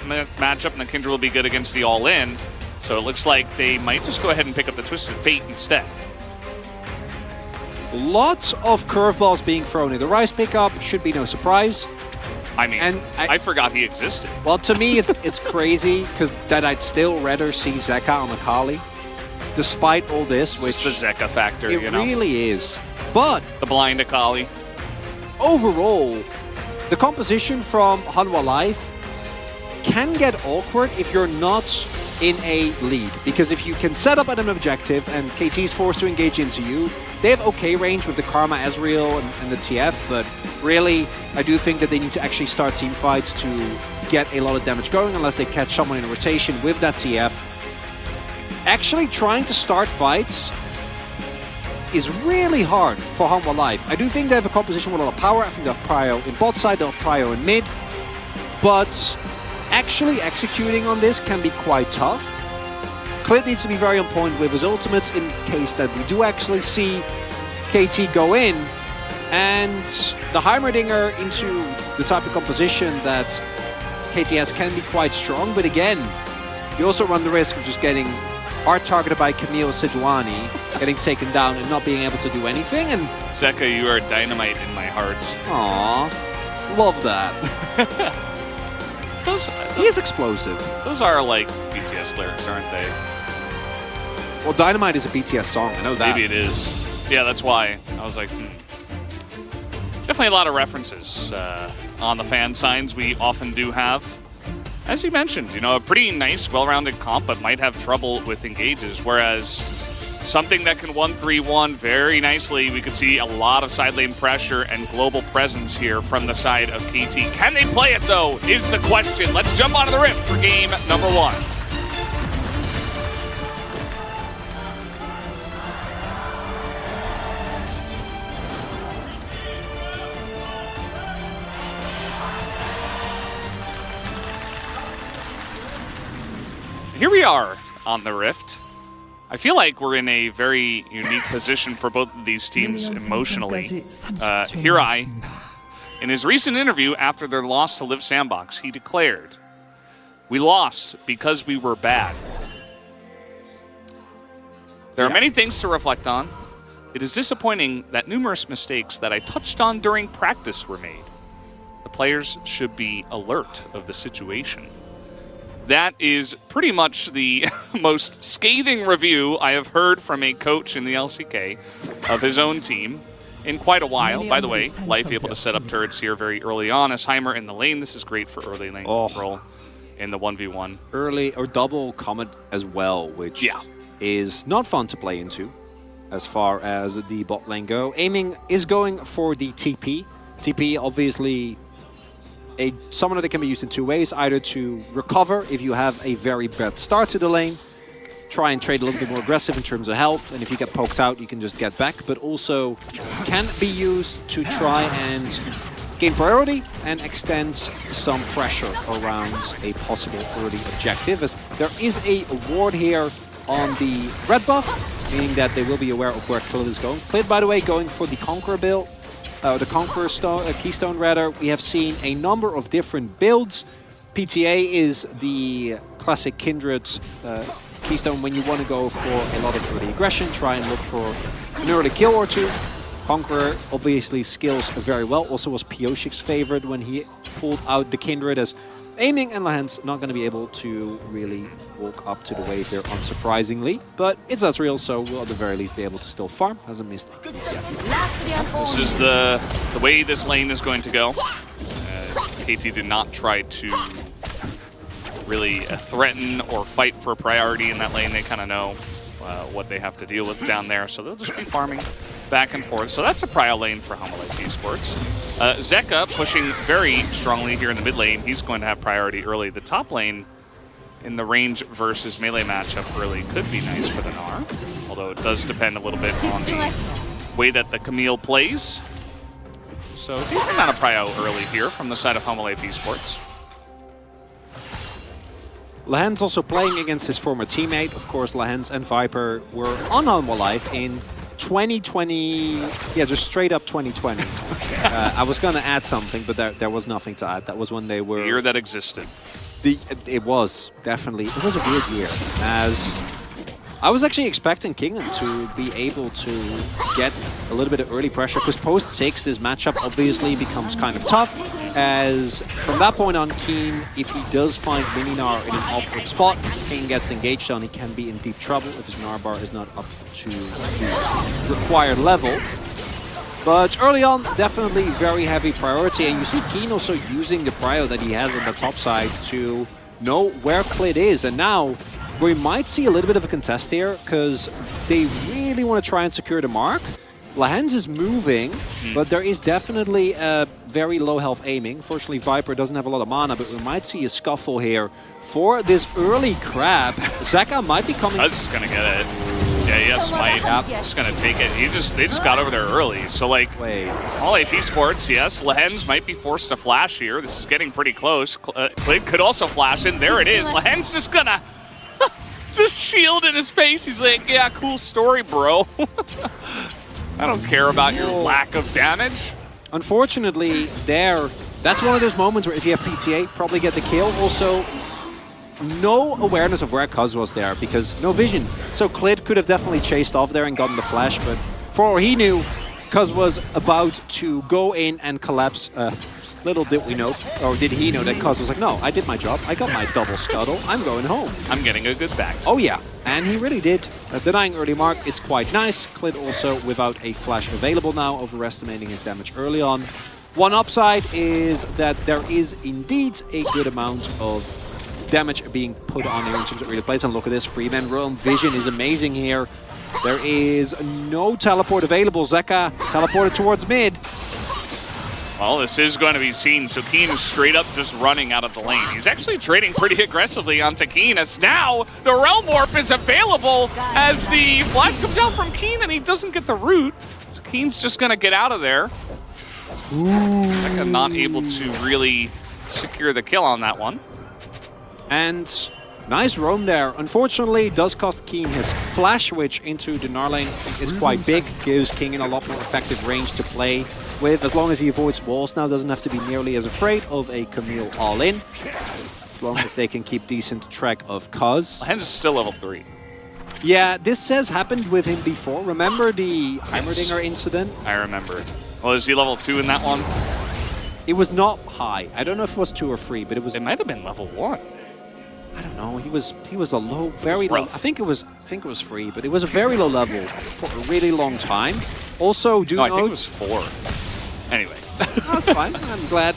matchup, and the Kindred will be good against the all-in. So it looks like they might just go ahead and pick up the Twisted Fate instead. Lots of curveballs being thrown in. The Rise pickup should be no surprise. I mean, I forgot he existed. Well, to me, it's crazy because that I'd still rather see Zeka on Akali, despite all this. It's just the Zeka factor, you know? It really is. But the blind Akali. Overall, the composition from Hanwha Life can get awkward if you're not in a lead. Because if you can set up at an objective and KT is forced to engage into you, they have okay range with the Karma Ezreal and the TF, but really, I do think that they need to actually start team fights to get a lot of damage going unless they catch someone in rotation with that TF. Actually trying to start fights is really hard for Hanwha Life. I do think they have a composition with a lot of power. I think they have Prio in bot side, they have Prio in mid, but actually executing on this can be quite tough. Clint needs to be very on point with his ultimates in case that we do actually see KT go in. And the Heimerdinger into the type of composition that KT has can be quite strong, but again, you also run the risk of just getting hard targeted by Camille Sejuani, getting taken down and not being able to do anything. And Zeka, you are dynamite in my heart. Aww, love that. He is explosive. Those are like BTS lyrics, aren't they? Well, Dynamite is a BTS song, I know that. Maybe it is. Yeah, that's why. I was like, Definitely a lot of references on the fan signs we often do have. As you mentioned, you know, a pretty nice, well-rounded comp, but might have trouble with engages, whereas something that can 1-3-1 very nicely. We could see a lot of side lane pressure and global presence here from the side of KT. Can they play it, though, is the question. Let's jump onto the rip for game number 1. Here we are on the Rift. I feel like we're in a very unique position for both of these teams emotionally. Hirai, in his recent interview after their loss to Live Sandbox, he declared, "We lost because we were bad." There are many things to reflect on. It is disappointing that numerous mistakes that I touched on during practice were made. The players should be alert of the situation. That is pretty much the most scathing review I have heard from a coach in the LCK of his own team in quite a while. By the way, Life able to set up turrets here very early on as Heimer in the lane. This is great for early lane control in the 1v1. Early or double Comet as well, which is not fun to play into as far as the bot lane go. Aiming is going for the TP. TP obviously a summoner that can be used in two ways, either to recover if you have a very bad start to the lane, try and trade a little bit more aggressive in terms of health, and if you get poked out, you can just get back, but also can be used to try and gain priority and extend some pressure around a possible early objective, as there is a ward here on the red buff, meaning that they will be aware of where Clid is going. Clid, by the way, going for the Conqueror build. The Conqueror Keystone, rather. We have seen a number of different builds. PTA is the classic Kindred Keystone when you want to go for a lot of early aggression, try and look for an early kill or two. Conqueror obviously scales very well. Also was Pioshik's favorite when he pulled out the Kindred, as Aiming and Lahan's not going to be able to really walk up to the wave here, unsurprisingly. But it's Ezreal, so we'll at the very least be able to still farm. Hasn't missed it yet. This is the way this lane is going to go. KT did not try to really threaten or fight for priority in that lane. They kind of know what they have to deal with down there, so they'll just be farming back and forth. So that's a prio lane for Hanwha Life Esports. Zeka pushing very strongly here in the mid lane. He's going to have priority early. The top lane in the range versus melee matchup early could be nice for the Gnar, although it does depend a little bit on the way that the Camille plays. So decent amount of prio early here from the side of Hanwha Life Esports. Lahan's also playing against his former teammate. Of course, Lahan's and Viper were on Hanwha Life in 2020, just straight up 2020. I was going to add something, but there was nothing to add. That was when they were... The year that existed. It was definitely, it was a weird year, as I was actually expecting Kingdom to be able to get a little bit of early pressure, because post 6 this matchup obviously becomes kind of tough, as from that point on Keen, if he does find Mininar in an awkward spot, Kane gets engaged on, he can be in deep trouble if his Gnar bar is not up to the required level. But early on, definitely very heavy priority, and you see Keen also using the prio that he has on the top side to know where Klid is, and now we might see a little bit of a contest here, because they really want to try and secure the mark. Lahens is moving, but there is definitely a very low health aiming. Fortunately, Viper doesn't have a lot of mana, but we might see a scuffle here for this early crab. Zeka might be coming. I was just gonna get it. Yeah, yes, Smite. Yep. Just gonna take it. They just got over there early. So like, all AP Sports, yes, Lahens might be forced to flash here. This is getting pretty close. Klid could also flash in. There it is. Lahens just gonna just shield in his face. He's like, yeah, cool story, bro. I don't care about your lack of damage. Unfortunately, that's one of those moments where if you have PTA, probably get the kill. Also, no awareness of where Cuz was there, because no vision. So Klid could have definitely chased off there and gotten the flash, but for all he knew, Cuz was about to go in and collapse. Little did we know, or did he know, that Cuz was like, no, I did my job, I got my double scuttle, I'm going home. I'm getting a good back. Oh yeah, and he really did. Denying early mark is quite nice. Klid also without a flash available now, overestimating his damage early on. One upside is that there is indeed a good amount of damage being put on here in terms of early plays. And look at this, Freeman Realm Vision is amazing here. There is no teleport available. Zeka teleported towards mid. Well, this is going to be seen, so Keen is straight up just running out of the lane. He's actually trading pretty aggressively onto Keen, as now the Realm Warp is available as the flash comes out from Keen and he doesn't get the root. So Keen's just going to get out of there. Zeka not able to really secure the kill on that one. And nice roam there. Unfortunately, does cost Keen his flash, which into the Gnar lane is quite big. Gives King a lot more effective range to play with, as long as he avoids walls now, doesn't have to be nearly as afraid of a Camille all-in, as long as they can keep decent track of Cuz. Lahens is still level 3. Yeah, this has happened with him before. Remember the Heimerdinger incident? I remember. Well, is he level 2 in that one? It was not high. I don't know if it was 2 or 3, but it was... It might have been level 1. I don't know. He was a low, very low. I think it was 3, but it was a very low level for a really long time. Also, do I note... think it was 4. Anyway. That's fine. I'm glad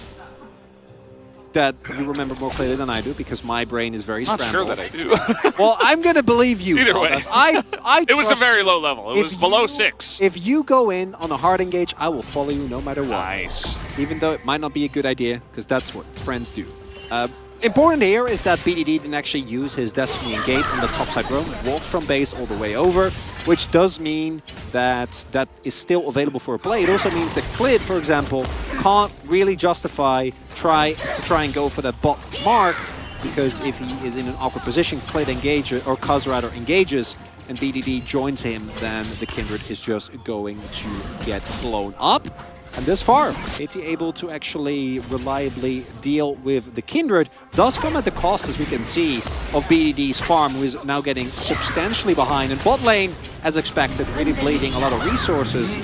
that you remember more clearly than I do, because my brain is very scrambled. Not sure that I do. Well, I'm going to believe you. Either way. It was a very low level. It was below 6. If you go in on a hard engage, I will follow you no matter what. Nice. Even though it might not be a good idea, because that's what friends do. Important here is that BDD didn't actually use his Destiny Engage on the topside roam, walked from base all the way over, which does mean that that is still available for a play. It also means that Klid, for example, can't really justify try and go for that bot mark, because if he is in an awkward position, Klid engages, or Cuz rather engages, and BDD joins him, then the Kindred is just going to get blown up. And thus far, KT able to actually reliably deal with the Kindred does come at the cost, as we can see, of BDD's farm, who is now getting substantially behind. And bot lane, as expected, really bleeding a lot of resources.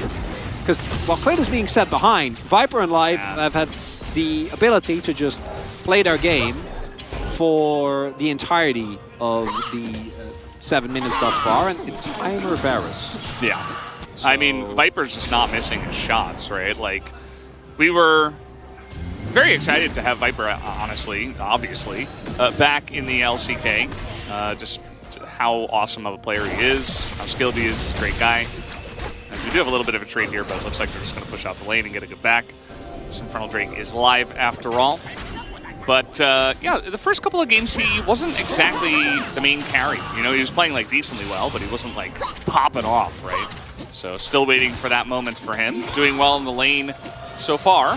Because while Klid is being set behind, Viper and Live have had the ability to just play their game for the entirety of the 7 minutes thus far, and it's Timer Varus. Yeah. So. I mean, Viper's just not missing his shots, right? Like, we were very excited to have Viper, honestly, obviously, back in the LCK. Just how awesome of a player he is, how skilled he is, he's a great guy. And we do have a little bit of a trade here, but it looks like they're just going to push out the lane and get a good back. This Infernal Drake is live after all. But, yeah, the first couple of games, he wasn't exactly the main carry. You know, he was playing, like, decently well, but he wasn't, like, popping off, right? So still waiting for that moment for him. Doing well in the lane so far.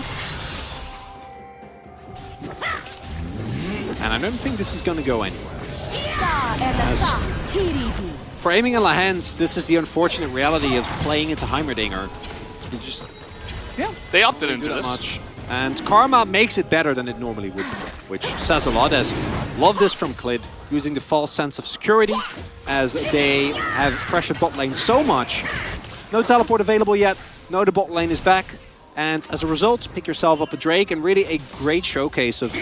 And I don't think this is going to go anywhere. For aiming at Lahens, this is the unfortunate reality of playing into Heimerdinger. You just... Yeah, they opted into this. Much. And Karma makes it better than it normally would be, which says a lot, as Love this from Clid, using the false sense of security as they have pressured bot lane so much. No teleport available yet. No, the bot lane is back. And as a result, pick yourself up a Drake, and really a great showcase of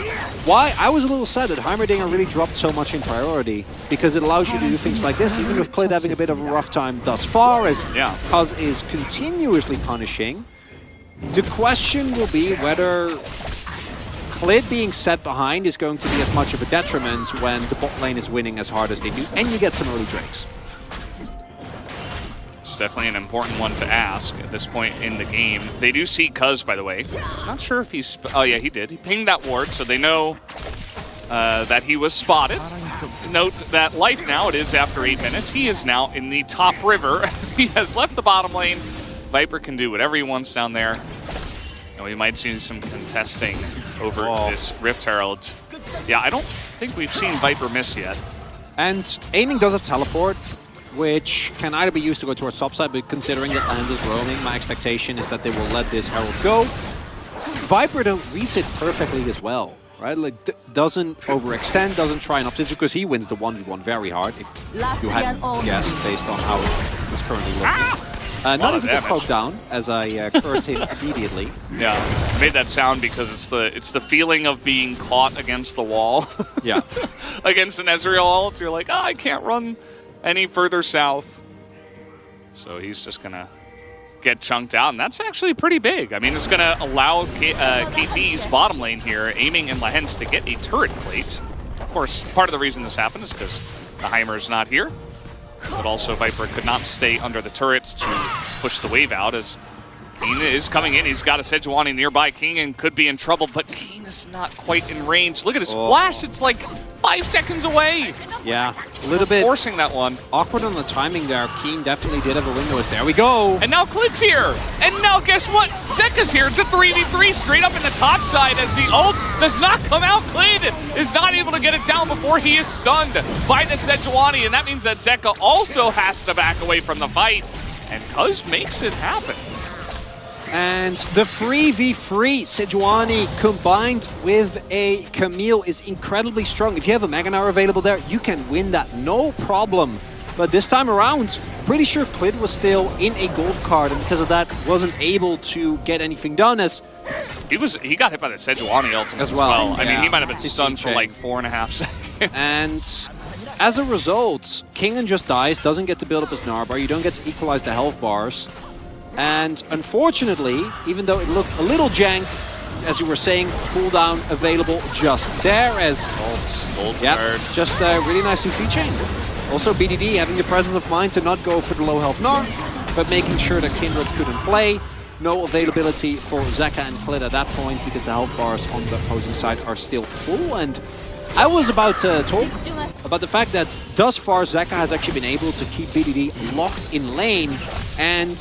why I was a little sad that Heimerdinger really dropped so much in priority, because it allows you to do things like this, even with Clid having a bit of a rough time thus far, as Kuz is continuously punishing. The question will be whether Clid being set behind is going to be as much of a detriment when the bot lane is winning as hard as they do, and you get some early Drakes. It's definitely an important one to ask at this point in the game. They do see Kuz, by the way. Not sure if he's... Oh, yeah, he did. He pinged that ward, so they know that he was spotted. Note that life now, it is after 8 minutes. He is now in the top river. He has left the bottom lane. Viper can do whatever he wants down there. And we might see some contesting over this Rift Herald. Yeah, I don't think we've seen Viper miss yet. And aiming does have teleport, which can either be used to go towards topside, but considering that Lens is roaming, my expectation is that they will let this Herald go. Viper though reads it perfectly as well, right? Like doesn't overextend, doesn't try and optimize, because he wins the 1v1 very hard, if you hadn't guessed based on how it's currently looking. Not even gets poked down, as I curse him immediately. Yeah, I made that sound because it's the feeling of being caught against the wall. Yeah. Against an Ezreal ult, you're like, oh, I can't run any further south. So he's just gonna get chunked out, and that's actually pretty big. I mean, it's gonna allow KT's bottom lane here, aiming in Lehens, to get a turret plate. Of course, part of the reason this happened is because the Heimer's not here, but also Viper could not stay under the turrets to push the wave out, as Kane is coming in. He's got a Sejuani nearby. King could be in trouble, but Kane is not quite in range. Look at his flash. It's like 5 seconds away. Yeah, a little bit forcing that one. Awkward on the timing there. Keen definitely did have a window. There we go. And now Clid's here. And now guess what? Zeka's here. It's a 3v3 straight up in the top side as the ult does not come out. Clid is not able to get it down before he is stunned by the Sejuani. And that means that Zeka also has to back away from the fight. And Kuz makes it happen. And the 3v3 Sejuani combined with a Camille is incredibly strong. If you have a Magnar available there, you can win that no problem. But this time around, pretty sure Clid was still in a gold card, and because of that wasn't able to get anything done, as he got hit by the Sejuani ultimate as well. I mean, he might have been stunned for like 4.5 seconds. And as a result, Kingen just dies, doesn't get to build up his Narbar, you don't get to equalize the health bars. And unfortunately, even though it looked a little jank, as you were saying, cooldown available just there as... just a really nice CC chain. Also BDD having the presence of mind to not go for the low health Gnar, but making sure that Kindred couldn't play. No availability for Zeka and Clid at that point, because the health bars on the opposing side are still full. And I was about to talk about the fact that thus far Zeka has actually been able to keep BDD locked in lane, and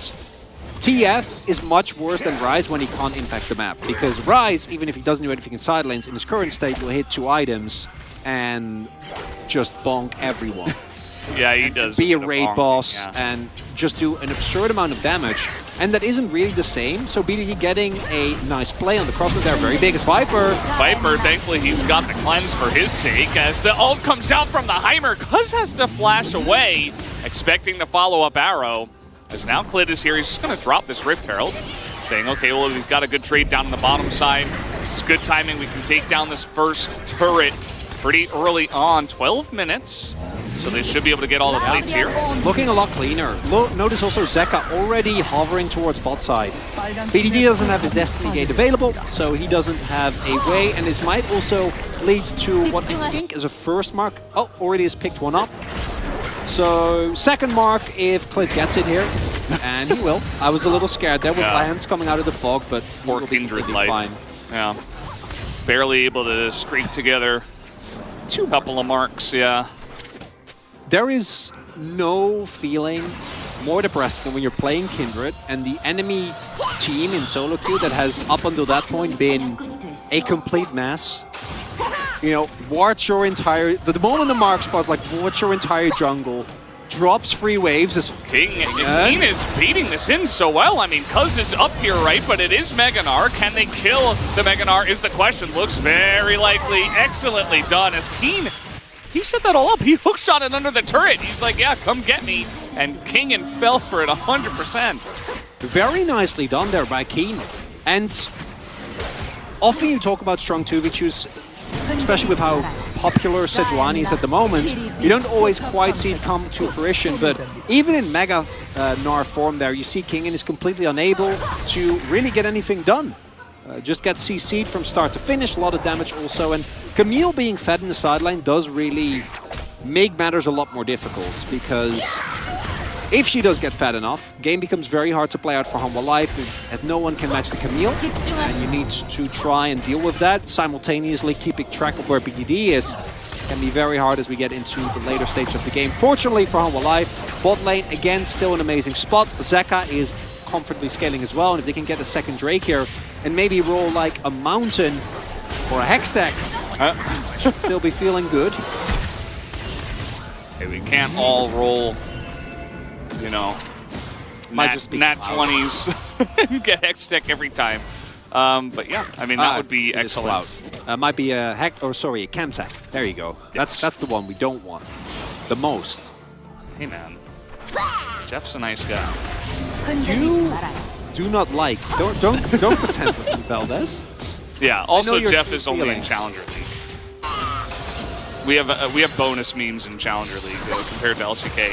TF is much worse than Ryze when he can't impact the map, because Ryze, even if he doesn't do anything in side lanes, in his current state will hit 2 items and just bonk everyone. Yeah, he does. Be a raid boss and just do an absurd amount of damage. And that isn't really the same, so BDD getting a nice play on the crossbow there, very big as Viper. Viper, thankfully he's got the cleanse for his sake, as the ult comes out from the Heimer. Kuz has to flash away, expecting the follow-up arrow. As now Clid is here, he's just going to drop this Rift Herald, saying, okay, well, we've got a good trade down on the bottom side. This is good timing. We can take down this first turret pretty early on, 12 minutes. So they should be able to get all the plates here. Looking a lot cleaner. Notice also Zeka already hovering towards bot side. BDD doesn't have his Destiny Gate available, so he doesn't have a way, and it might also lead to what I think is a first mark. Oh, already has picked one up. So, second mark if Clid gets it here, and he will. I was a little scared there with Lance coming out of the fog, but poor Kindred life. Fine. Yeah, barely able to scrape together a couple of marks, There is no feeling more depressing than when you're playing Kindred and the enemy team in solo queue that has up until that point been a complete mess. You know, watch your entire... The moment the mark spot, like, watch your entire jungle drops 3 waves. As King is beating this in so well. I mean, Cuz is up here, right? But it is Meganar. Can they kill the Meganar is the question. Looks very likely. Excellently done as Keen, he set that all up. He hookshot it under the turret. He's like, yeah, come get me. And King fell for it 100%. Very nicely done there by Keen. And often you talk about strong 2v2s, especially with how popular Sejuani is at the moment. You don't always quite see it come to fruition, but even in Mega Nar form there, you see King is completely unable to really get anything done. Just gets CC'd from start to finish, a lot of damage also, and Camille being fed in the sideline does really make matters a lot more difficult, because if she does get fed enough, game becomes very hard to play out for Hanwha Life, and no one can match the Camille, and you need to try and deal with that, simultaneously keeping track of where BDD is. Can be very hard as we get into the later stage of the game. Fortunately for Hanwha Life, bot lane, again, still an amazing spot. Zeka is comfortably scaling as well, and if they can get a second Drake here, and maybe roll like a Mountain or a Hextech, should still be feeling good. Hey, we can't all roll, you know, nat 20s and get Hextech every time. But yeah, I mean, that would be excellent. Might be a Camtech. There you go. Yes. That's the one we don't want the most. Hey man, Jeff's a nice guy. You do not like. Don't pretend with me, Valdez. Yeah. Also, Jeff true is only in feelings. Challenger League. We have bonus memes in Challenger League compared to LCK.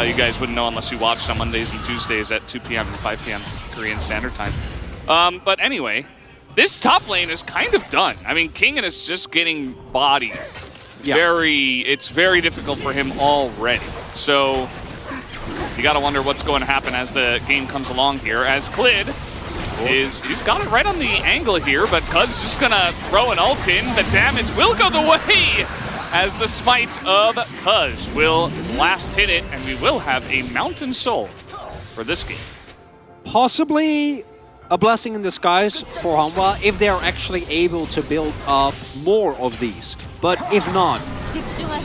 You guys wouldn't know unless you watched on Mondays and Tuesdays at 2 p.m. and 5 p.m. Korean Standard Time. But anyway, this top lane is kind of done. I mean, Kingen is just getting bodied. Yeah. It's very difficult for him already. So you got to wonder what's going to happen as the game comes along here. As Clid he's got it right on the angle here, but Cuz is just going to throw an ult in. The damage will go the way as the smite of Cuz will last hit it, and we will have a Mountain Soul for this game. Possibly a blessing in disguise for Hanwha if they are actually able to build up more of these. But if not,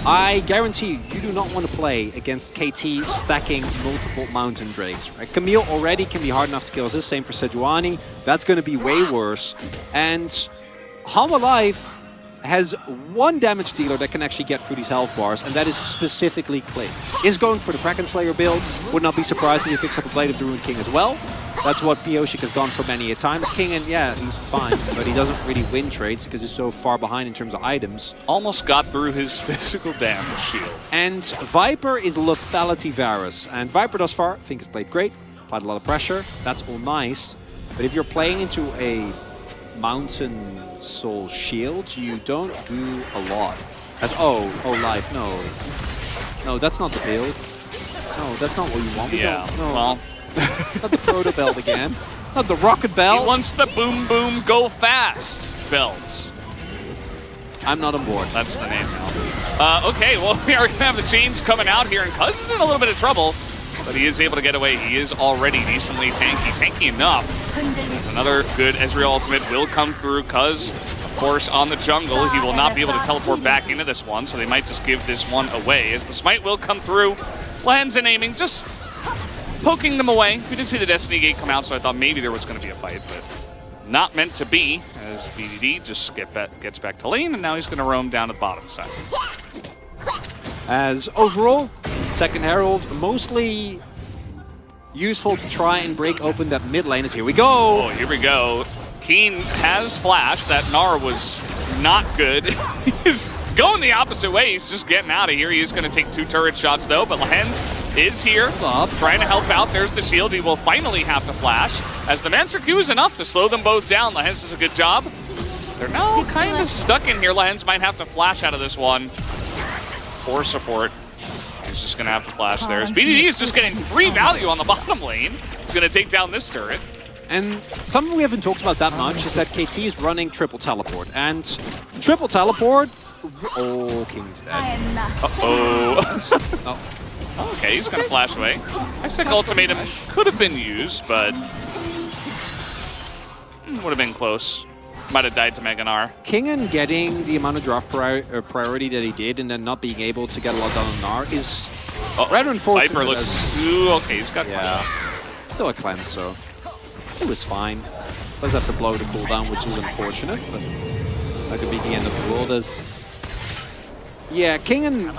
I guarantee you do not want to play against KT stacking multiple Mountain Drakes. Right? Camille already can be hard enough to kill this, same for Sejuani. That's going to be way worse. And Hanwha Life has one damage dealer that can actually get through these health bars, and that is specifically Clid. Is going for the Kraken Slayer build. Would not be surprised if he picks up a Blade of the Ruined King as well. That's what Pioshik has gone for many a times. Kingen, yeah, he's fine, but he doesn't really win trades because he's so far behind in terms of items. Almost got through his physical damage shield. And Viper is Lethality Varus. And Viper thus far, I think, has played great. Applied a lot of pressure. That's all nice. But if you're playing into a Mountain Soul shield, you don't do a lot. As life, no, that's not the build. No, that's not what you want. Well, not the proto belt again. Not the rocket belt. He wants the boom boom go fast belt. I'm not on board. That's the name now. Okay, well, we are gonna have the chains coming out here, and Cuz is in a little bit of trouble, but he is able to get away. He is already decently tanky enough. There's another good Ezreal ultimate will come through. Cuz, of course, on the jungle. He will not be able to teleport back into this one, so they might just give this one away. As the smite will come through, lands and aiming, just poking them away. We did see the Destiny Gate come out, so I thought maybe there was going to be a fight, but not meant to be, as BDD just gets back to lane, and now he's going to roam down to the bottom side. As overall, Second Herald, mostly useful to try and break open that mid lane. As here we go. Oh, here we go. Keen has flash. That Gnar was not good. He's going the opposite way. He's just getting out of here. He is going to take 2 turret shots, though, but Lehens is here, trying to help out. There's the shield. He will finally have to flash, as the Mancer Q is enough to slow them both down. Lehens does a good job. They're now kind of stuck in here. Lehens might have to flash out of this one. Poor support. He's just going to have to flash there. BDD is just getting free value on the bottom lane. He's going to take down this turret. And something we haven't talked about that much is that KT is running triple teleport. And triple teleport... Oh, King's dead. Uh-oh. Okay, he's going to flash away. Hextech Ultimatum could have been used, but would have been close. Might have died to Meganar. Kingen getting the amount of draft priority that he did and then not being able to get a lot done on Gnar is Rather unfortunate. Viper looks... Ooh, okay, he's got... Yeah. Still a cleanse, so it was fine. Does have to blow the cooldown, which is unfortunate, but that could be the end of the world as... Yeah, King and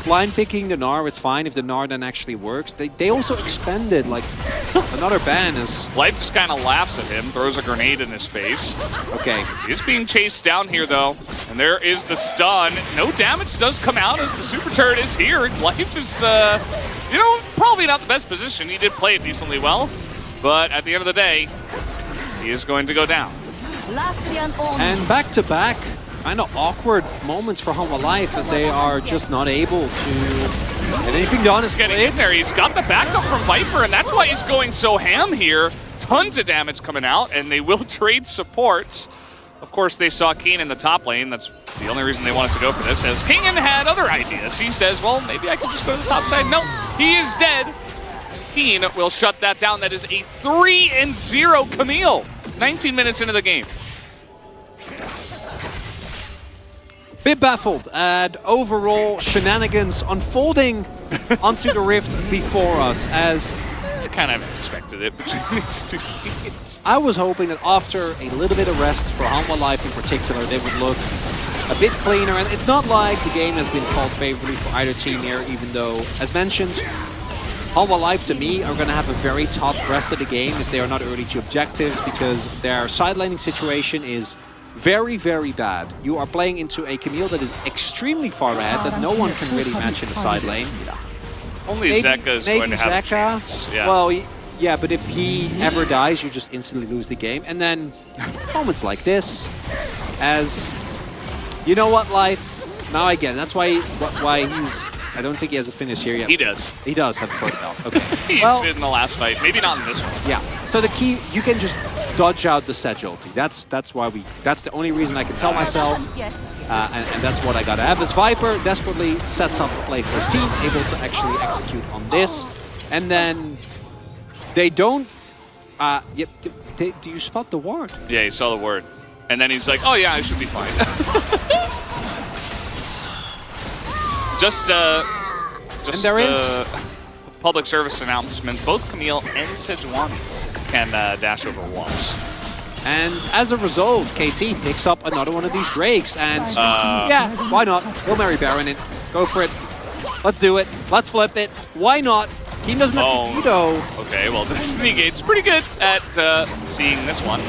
blind picking the Gnar is fine if the Gnar then actually works. They also expended like another ban as... Life just kind of laughs at him, throws a grenade in his face. Okay. He's being chased down here though, and there is the stun. No damage does come out as the super turret is here. Life is, you know, probably not the best position. He did play it decently well, but at the end of the day, he is going to go down. And back-to-back, kind of awkward moments for Hanwha Life as they are just not able to get anything done. He's getting in there. He's got the backup from Viper, and that's why he's going so ham here. Tons of damage coming out, and they will trade supports. Of course, they saw Keen in the top lane. That's the only reason they wanted to go for this, as Keenan had other ideas. He says, well, maybe I can just go to the top side. No, he is dead. Keen will shut that down. That is a 3-0 Camille. 19 minutes into the game. Bit baffled at overall shenanigans unfolding onto the rift before us as... I kind of expected it between these two teams. I was hoping that after a little bit of rest for Hanwha Life in particular, they would look a bit cleaner. And it's not like the game has been called favorably for either team here, even though, as mentioned, Hanwha Life to me are going to have a very tough rest of the game if they are not early to objectives, because their side laning situation is very, very bad. You are playing into a Camille that is extremely far ahead, that no one can really match in the side lane. Only Zeka is going to have a chance. Yeah. Well, yeah, but if he ever dies, you just instantly lose the game. And then moments like this, as you know what, Life. Now I get it. That's why he's. I don't think he has a finish here yet. He does. He does have a point belt. Okay. He did in the last fight. Maybe not in this one. Yeah. So the key, you can just dodge out the Sedge ulti. That's why we. That's the only reason I can tell myself. And that's what I gotta have. As Viper desperately sets up a play for his team, able to actually execute on this, and then they don't. Do you spot the ward? Yeah, he saw the word, and then he's like, "Oh yeah, I should be fine." just and there is public service announcement. Both Camille and Sejuani can dash over walls. And as a result, KT picks up another one of these Drakes, and yeah, why not? He'll marry Baron it. Go for it. Let's do it. Let's flip it. Why not? He doesn't have to veto. Okay, well, this Negate's pretty good at seeing this one,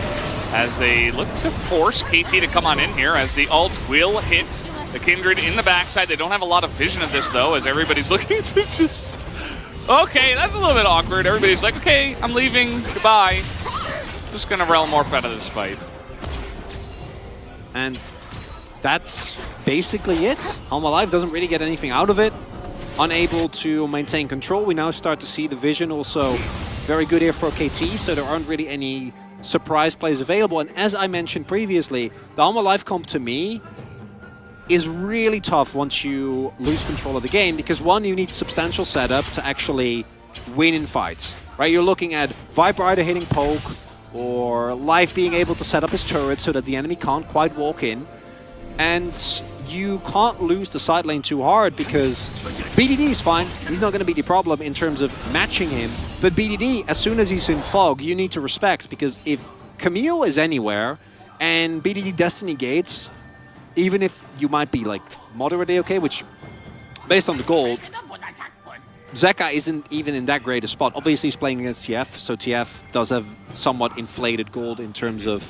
as they look to force KT to come on in here, as the ult will hit the Kindred in the backside. They don't have a lot of vision of this, though, as everybody's looking to just... Okay, that's a little bit awkward. Everybody's like, okay, I'm leaving. Goodbye. Just gonna Realm Warp out of this fight. And that's basically it. Hanwha Life doesn't really get anything out of it. Unable to maintain control. We now start to see the vision also very good here for KT, so there aren't really any surprise plays available. And as I mentioned previously, the Hanwha Life comp to me is really tough once you lose control of the game, because one, you need substantial setup to actually win in fights, right? You're looking at Viper either hitting poke, or Life being able to set up his turret so that the enemy can't quite walk in. And you can't lose the side lane too hard, because BDD is fine. He's not going to be the problem in terms of matching him. But BDD, as soon as he's in fog, you need to respect, because if Camille is anywhere and BDD Destiny gates, even if you might be like moderately okay, which based on the gold, Zeka isn't even in that great a spot. Obviously, he's playing against TF, so TF does have somewhat inflated gold in terms of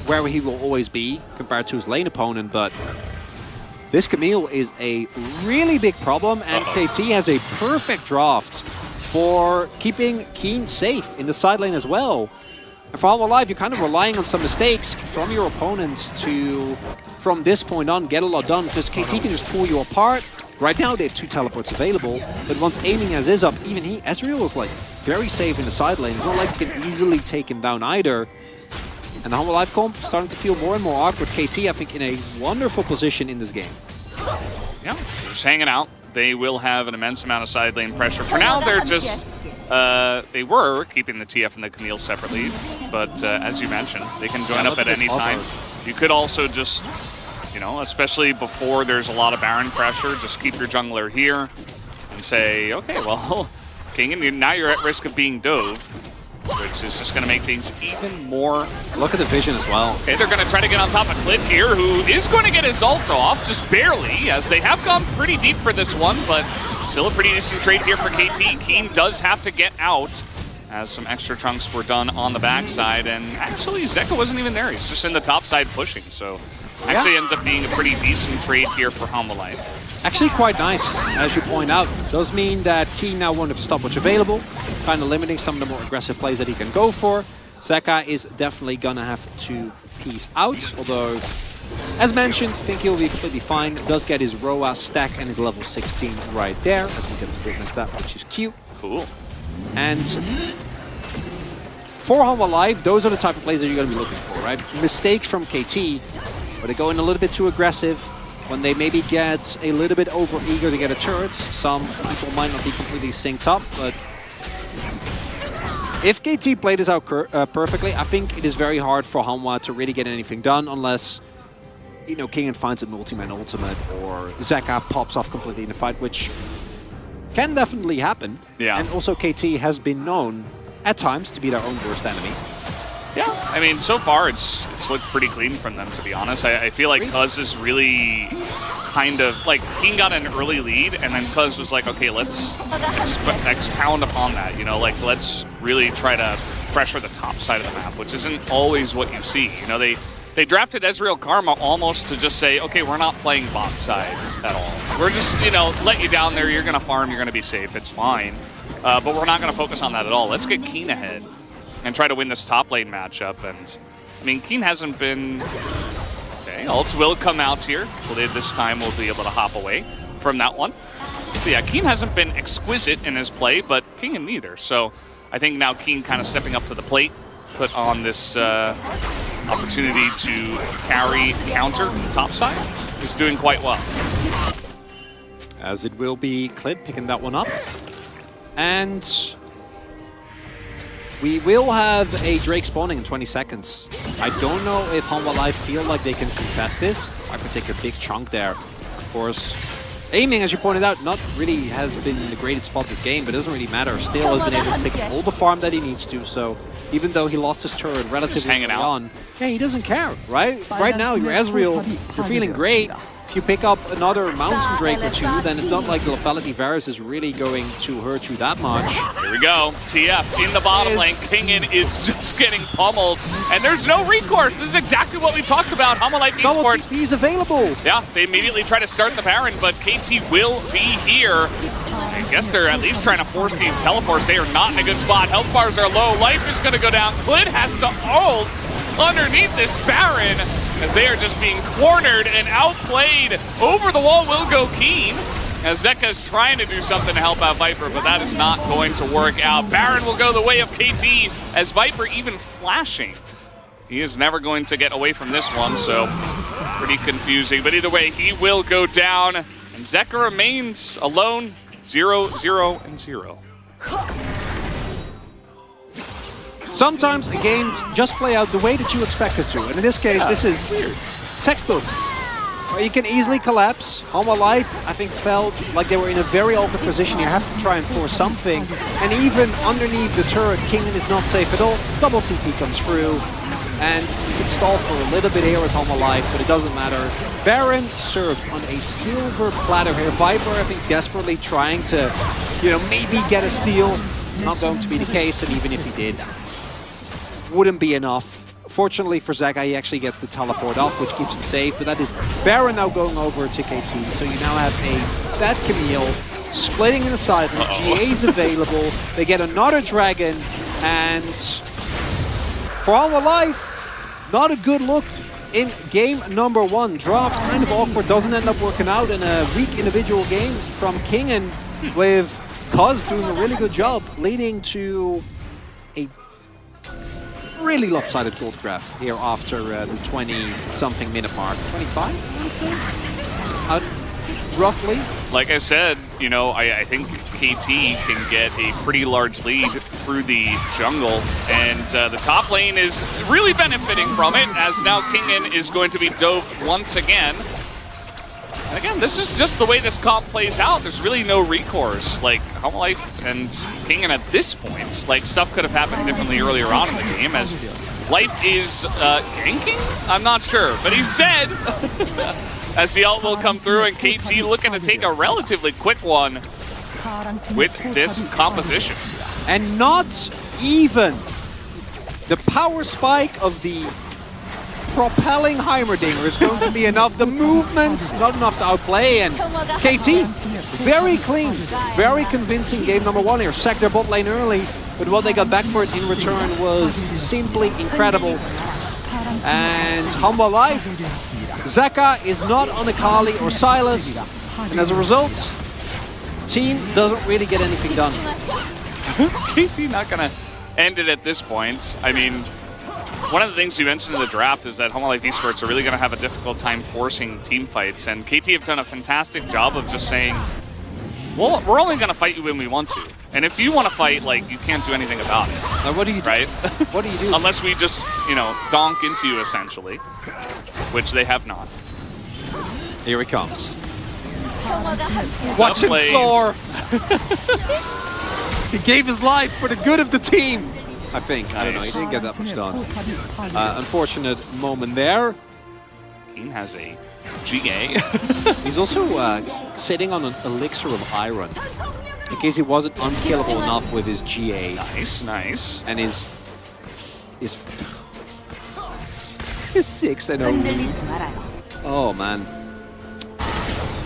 where he will always be compared to his lane opponent, but this Camille is a really big problem, and KT has a perfect draft for keeping Keen safe in the side lane as well. And for Hanwha Life, you're kind of relying on some mistakes from your opponents to, from this point on, get a lot done, because KT can just pull you apart. Right now they have 2 teleports available, but once aiming as is up, even he, Ezreal is like very safe in the side lane. It's not like you can easily take him down either. And the Hanwha Life comp starting to feel more and more awkward. KT, I think, in a wonderful position in this game. Yeah, they're just hanging out. They will have an immense amount of side lane pressure. For now, they're just... they were keeping the TF and the Camille separately, but as you mentioned, they can join up at any time. You could also just... you know, especially before there's a lot of Baron pressure. Just keep your jungler here and say, okay, well, King, now you're at risk of being dove, which is just going to make things even more... Look at the vision as well. Okay, they're going to try to get on top of Clint here, who is going to get his ult off, just barely, as they have gone pretty deep for this one, but still a pretty decent trade here for KT. Keen does have to get out, as some extra chunks were done on the backside, and actually Zeka wasn't even there. He's just in the top side pushing, so actually ends up being a pretty decent trade here for Hanwha. Actually quite nice, as you point out. Does mean that Keen now won't have stopwatch available, kind of limiting some of the more aggressive plays that he can go for. Zeka is definitely gonna have to peace out, although, as mentioned, I think he'll be completely fine. Does get his ROAS stack and his level 16 right there, as we get to witness that, which is cute. Cool. And for Hanwha, those are the type of plays that you're gonna be looking for, right? Mistakes from KT, where they go in a little bit too aggressive, when they maybe get a little bit over-eager to get a turret. Some people might not be completely synced up, but if KT played this out perfectly, I think it is very hard for Hanwha to really get anything done unless, you know, King finds a multi-man ultimate or Zeka pops off completely in the fight, which can definitely happen. Yeah. And also KT has been known at times to be their own worst enemy. Yeah, I mean, so far it's looked pretty clean from them, to be honest. I feel like Cuz is really kind of, like, King got an early lead, and then Cuz was like, okay, let's expound upon that, you know, like, let's really try to pressure the top side of the map, which isn't always what you see. You know, they drafted Ezreal Karma almost to just say, okay, we're not playing bot side at all. We're just, you know, let you down there, you're going to farm, you're going to be safe, it's fine. But we're not going to focus on that at all. Let's get Keen ahead and try to win this top lane matchup. And, I mean, Keen hasn't been... Okay, ults will come out here. Lid this time will be able to hop away from that one. So yeah, Keen hasn't been exquisite in his play, but King neither. So I think now Keen kind of stepping up to the plate, put on this opportunity to carry counter the top side, is doing quite well. As it will be Clint picking that one up. And we will have a Drake spawning in 20 seconds. I don't know if Hanwha feel like they can contest this. I could take a big chunk there. Of course, aiming, as you pointed out, not really has been in the greatest spot this game, but it doesn't really matter. Still has been able to pick up all the farm that he needs to, so even though he lost his turret relatively early on, yeah, he doesn't care, right? Right now, you're Ezreal, you're feeling great. If you pick up another Mountain Drake or two, then it's not like the lethality Varus is really going to hurt you that much. Here we go. TF in the bottom lane. Kingin is just getting pummeled, and there's no recourse. This is exactly what we talked about. Hanwha Esports. He's available. Yeah, they immediately try to start the Baron, but KT will be here. I guess they're at least trying to force these teleports. They are not in a good spot. Health bars are low. Life is going to go down. Clint has to ult underneath this Baron, as they are just being cornered and outplayed. Over the wall will go Keen, as Zeka's trying to do something to help out Viper, but that is not going to work out. Baron will go the way of KT, as Viper even flashing. He is never going to get away from this one, so pretty confusing. But either way, he will go down, and Zeka remains alone, 0-0-0. Sometimes a game just play out the way that you expect it to, and in this case, this is textbook. You can easily collapse. Hanwha, I think, felt like they were in a very awkward position. You have to try and force something, and even underneath the turret, Kingdom is not safe at all. Double TP comes through, and you can stall for a little bit here as Hanwha, but it doesn't matter. Baron served on a silver platter here. Viper, I think, desperately trying to, you know, maybe get a steal. Not going to be the case, and even if he did, wouldn't be enough. Fortunately for Zeka, he actually gets the teleport off, which keeps him safe, but that is Baron now going over to KT. So you now have a Bad Camille splitting in the side. GA's available. They get another dragon, and for Hanwha, not a good look in game number one. Draft kind of awkward, doesn't end up working out in a weak individual game from Kingen, with Cuz doing a really good job, leading to a really lopsided gold graph here after the 20-something minute mark. 25, I want to say? Roughly. Like I said, you know, I think KT can get a pretty large lead through the jungle, and the top lane is really benefiting from it, as now Kingen is going to be dove once again. again, this is just the way this comp plays out. There's really no recourse. Like, Life and Kingen at this point, like, stuff could have happened differently earlier on in the game, as Life is ganking? I'm not sure, but he's dead. As the ult will come through, and KT looking to take a relatively quick one with this composition. And not even the power spike of the propelling Heimerdinger is going to be enough. The movements, not enough to outplay. And KT, very clean, very convincing game number 1 here. Sacked their bot lane early, but what they got back for it in return was simply incredible. And Humble Life, Zeka is not on Akali or Sylas, and as a result, team doesn't really get anything done. KT not gonna end it at this point. I mean, one of the things you mentioned in the draft is that Life Esports are really going to have a difficult time forcing team fights, and KT have done a fantastic job of just saying, well, we're only going to fight you when we want to. And if you want to fight, like, you can't do anything about it. Now what do you do? Right? What do you do? Unless we just, you know, donk into you, essentially, which they have not. Here he comes. Watch him soar! He gave his life for the good of the team. I think. I don't know. He didn't get that much done. Unfortunate moment there. Keen has a GA. He's also sitting on an elixir of iron, in case he wasn't unkillable enough with his GA. Nice, nice. And his 6-0. Oh man.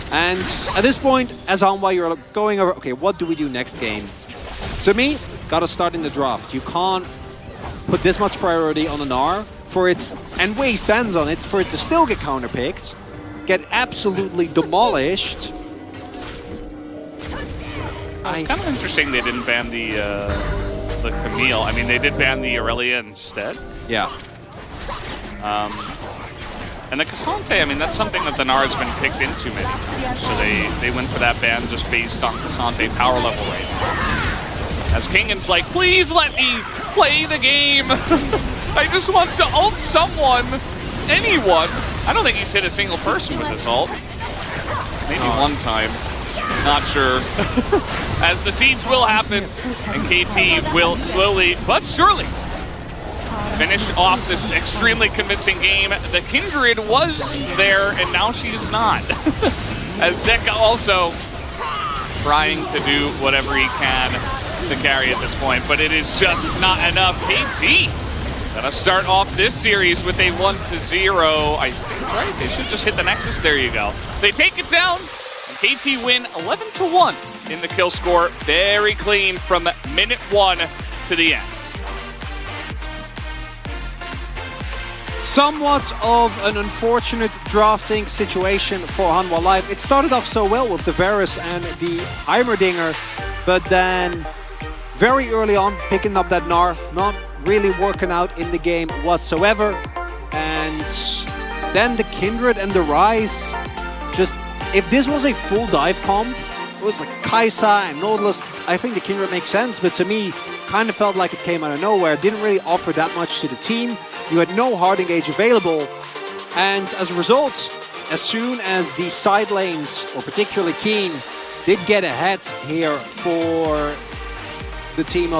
And at this point, as Hanwha, you're going over, okay, what do we do next game? To me, gotta start in the draft. You can't put this much priority on an R for it and waste bans on it for it to still get counterpicked, get absolutely demolished. It's kind of interesting they didn't ban the Camille. I mean, they did ban the Aurelia instead. Yeah. And the Cassante, I mean, that's something that the Gnar has been picked into many times. So they went for that ban just based on Cassante power level right now. As Kingen's like, please let me play the game. I just want to ult someone, anyone. I don't think he's hit a single person with this ult. Maybe one time, not sure. As the siege will happen, and KT will slowly but surely finish off this extremely convincing game. The Kindred was there, and now she's not. As Zeka also trying to do whatever he can to carry at this point, but it is just not enough. KT gonna start off this series with a 1-0, I think, right? They should just hit the Nexus. There you go. They take it down, and KT win 11-1 in the kill score. Very clean from minute 1 to the end. Somewhat of an unfortunate drafting situation for Hanwha Life. It started off so well with the Varus and the Heimerdinger, but then very early on, picking up that Gnar, not really working out in the game whatsoever. And then the Kindred and the Rise, just, if this was a full dive comp, it was like Kai'Sa and Nautilus, I think the Kindred makes sense, but to me, kind of felt like it came out of nowhere. Didn't really offer that much to the team. You had no hard engage available, and as a result, as soon as the side lanes, or particularly Keen, did get ahead here for the team of